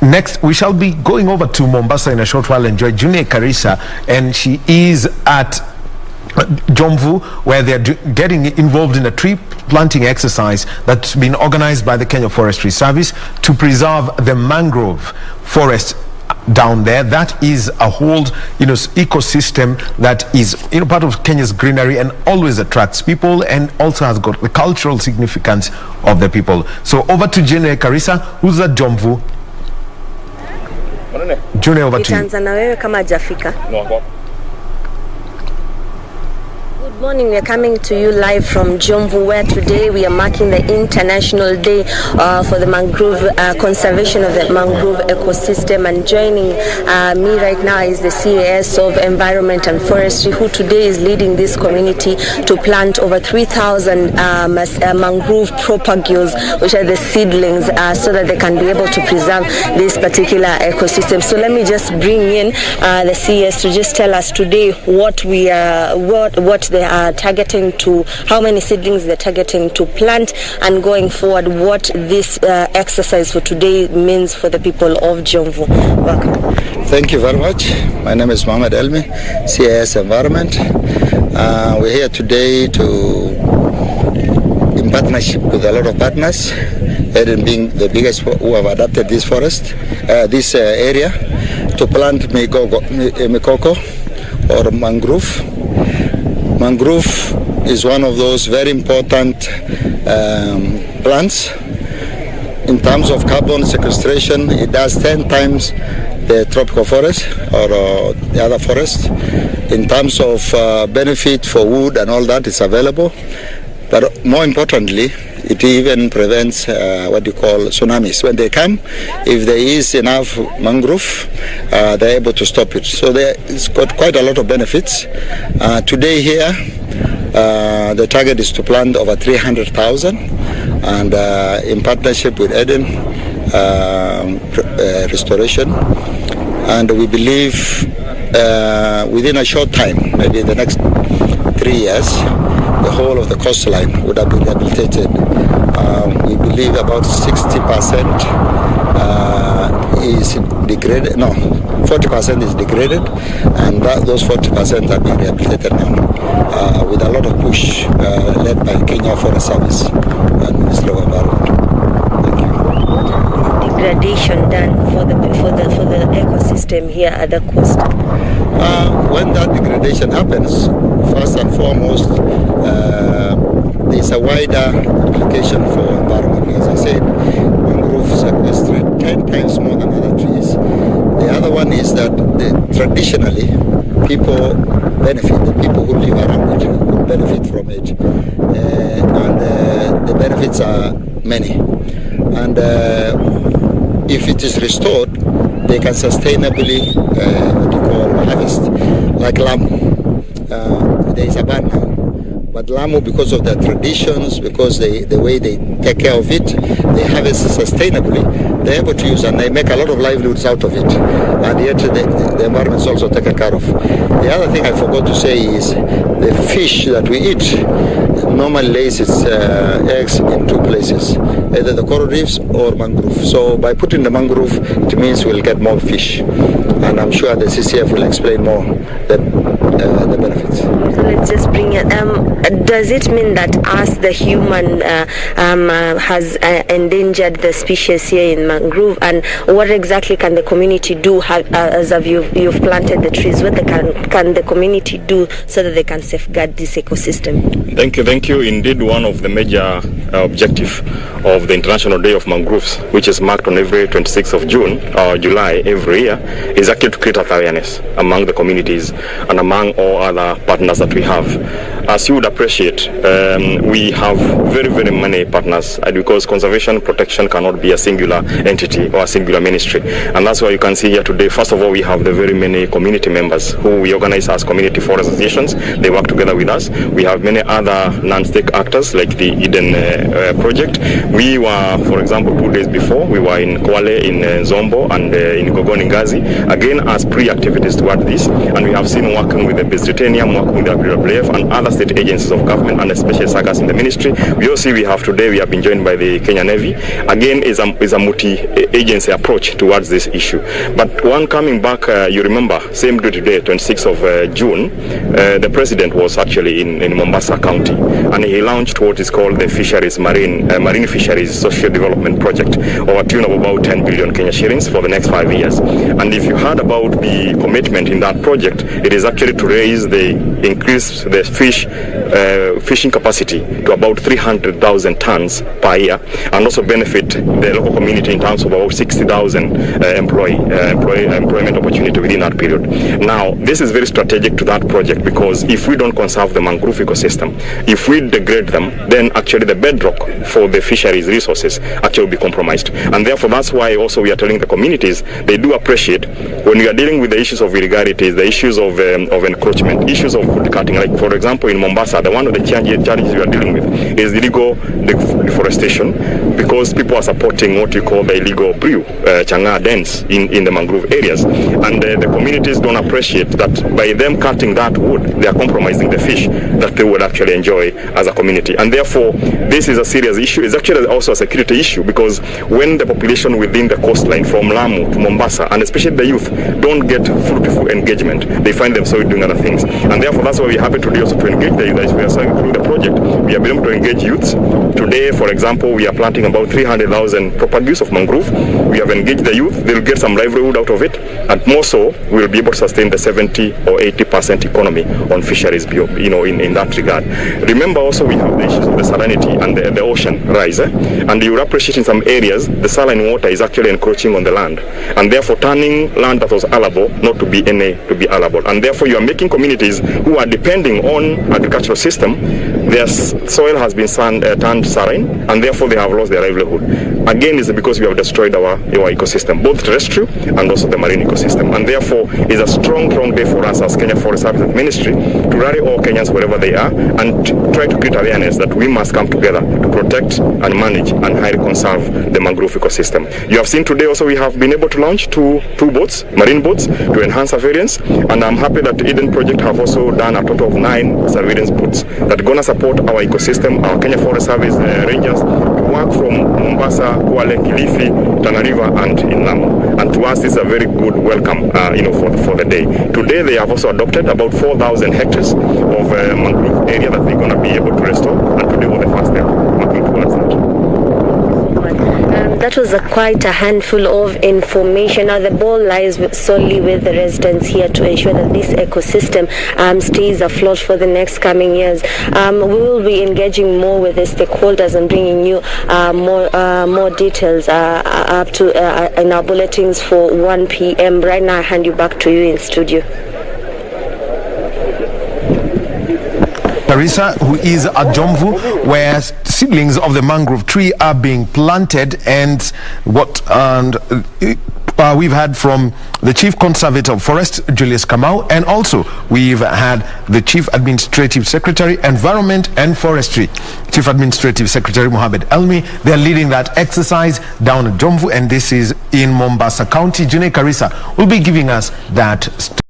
Next, we shall be going over to Mombasa in a short while. Enjoy Junior Karisa, and she is at Jomvu, where they're getting involved in a tree planting exercise that's been organized by the Kenya Forestry Service to preserve the mangrove forest down there. That is a whole, ecosystem that is, part of Kenya's greenery and always attracts people, and also has got the cultural significance of the people. So over to Junior Karisa, who's at Jomvu. Junior, over to you. Good morning, we are coming to you live from Jomvu, where today we are marking the International Day for the mangrove, conservation of the mangrove ecosystem. And joining me right now is the CAS of Environment and Forestry, who today is leading this community to plant over 3,000 mangrove propagules, which are the seedlings, so that they can be able to preserve this particular ecosystem. So let me just bring in the CAS to just tell us today what we are, what they are targeting to, how many seedlings they're targeting to plant, and going forward what this exercise for today means for the people of Jomvu. Welcome. Thank you very much. My name is Mohammed Elmi, CIS Environment. We're here today in partnership with a lot of partners, Eden being the biggest who have adapted this forest, this area, to plant mikoko or mangrove. Mangrove is one of those very important plants. In terms of carbon sequestration, it does 10 times the tropical forest or the other forest. In terms of benefit for wood and all that, it's available. But more importantly, it even prevents what you call tsunamis. When they come, if there is enough mangrove, they're able to stop it. So it's got quite a lot of benefits. Today here, the target is to plant over 300,000, and in partnership with Eden Restoration. And we believe within a short time, maybe the next 3 years, the whole of the coastline would have been rehabilitated. We believe about 60% is degraded. No, 40% is degraded, and those 40% are being rehabilitated now with a lot of push led by Kenya Forest Service and Ministry of Environment. Thank you. What is degradation done for the ecosystem here at the coast? When that degradation happens, first and foremost, there's a wider application for environment. As I said, mangrove sequestrate 10 times more than other trees. The other one is that traditionally people benefit, the people who live around it will benefit from it. And the benefits are many. And if it is restored, they can sustainably harvest, like Lamu. There is a ban now. But Lamu, because of their traditions, because the way they take care of it, they harvest sustainably, they're able to use, and they make a lot of livelihoods out of it. And yet the environment is also taken care of. The other thing I forgot to say is the fish that we eat normally lays its eggs in two places, either the coral reefs or mangrove. So by putting the mangrove, it means we'll get more fish. And I'm sure the CCF will explain more the benefits. So let's just bring it. Does it mean that us, the human, has endangered the species here in mangrove? And what exactly can the community do as you've planted the trees? What can the community do so that they can safeguard this ecosystem? Thank you. Indeed, one of the major objectives of the International Day of Mangroves, which is marked on every 26th of July every year, is actually to create awareness among the communities and among all other partners that we have. As you would appreciate, we have very, very many partners, because conservation protection cannot be a singular entity or a singular ministry. And that's why you can see here today, first of all, we have the very many community members who we organize as community forest associations. They work together with us. We have many other non-state actors like the Eden project. We were, for example, 2 days before, we were in Kwale, in Zombo, and in Gogoni Ngazi, again as pre-activities toward this. And we have seen working with the Bezritanium, working with the WWF and other state agencies of government, and especially SAGAs in the ministry. We have been joined by the Kenya Navy. Again, is a multi-agency approach towards this issue. But one coming back, you remember, same day today, 26th of June, the president was actually in Mombasa County, and he launched what is called the Marine Fisheries Social Development Project, of a tune of about 10 billion Kenya shillings for the next 5 years. And if you heard about the commitment in that project, it is actually to increase the fishing capacity to about 300,000 tons per year, and also benefit the local community in terms of about 60,000 employment opportunity within that period. Now, this is very strategic to that project, because if we don't conserve the mangrove ecosystem, if we degrade them, then actually the bedrock for the fisheries resources actually will be compromised. And therefore, that's why also we are telling the communities, they do appreciate when we are dealing with the issues of irregularities, the issues of encroachment, issues of wood cutting. Like, for example, in Mombasa, one of the challenges we are dealing with is illegal deforestation, because people are supporting what you call the illegal brew, changa dens in the mangrove areas. And the communities don't appreciate that by them cutting that wood, they are compromising the fish that they would actually enjoy as a community. And therefore, this is a serious issue. It's actually also a security issue, because when the population within the coastline from Lamu to Mombasa, and especially the youth, don't get fruitful engagement, they find themselves doing other things. And therefore, that's why we are happy today also to engage the youth. As we are saying through the project, we have been able to engage youths. Today, for example, we are planting about 300,000 propagules of mangrove. We have engaged the youth. They'll get some livelihood out of it, and more so, we'll be able to sustain the 70 or 80% economy on fisheries, in that regard. Remember also, we have the issues of the salinity and the ocean rise, and you will appreciate in some areas the saline water is actually encroaching on the land, and therefore turning land that was allowable not to be allowable. And therefore, you are making communities who are depending on agricultural system, their soil has been turned saline, and therefore they have lost their livelihood. Again, it's because we have destroyed our ecosystem, both terrestrial and also the marine ecosystem. And therefore, it's a strong day for us as Kenya Forest Services Ministry to rally all Kenyans wherever they are, and try to create awareness that we must come together to protect and manage and highly conserve the mangrove ecosystem. You have seen today also we have been able to launch two boats, marine boats, to enhance surveillance, and I'm happy that Eden Project have also done a total of 9 surveillance boats that are going to support our ecosystem, our Kenya Forest Service rangers, to work from Mombasa, Kwale, Kilifi, Tana River, and in Lamu. And to us, this is a very good welcome, for the day. Today, they have also adopted about 4,000 hectares of mangrove area that they're going to be able to restore, and today was the first step working towards that. That was quite a handful of information. Now the ball lies solely with the residents here to ensure that this ecosystem stays afloat for the next coming years. We will be engaging more with the stakeholders and bringing you more details up to in our bulletins for 1 p.m. Right now, I hand you back to you in studio. Carissa, who is at Jomvu, where seedlings of the mangrove tree are being planted, and we've had from the Chief Conservator of Forest, Julius Kamau, and also we've had the Chief Administrative Secretary, Environment and Forestry, Chief Administrative Secretary Mohamed Elmi. They're leading that exercise down at Jomvu, and this is in Mombasa County. June Carissa will be giving us that story.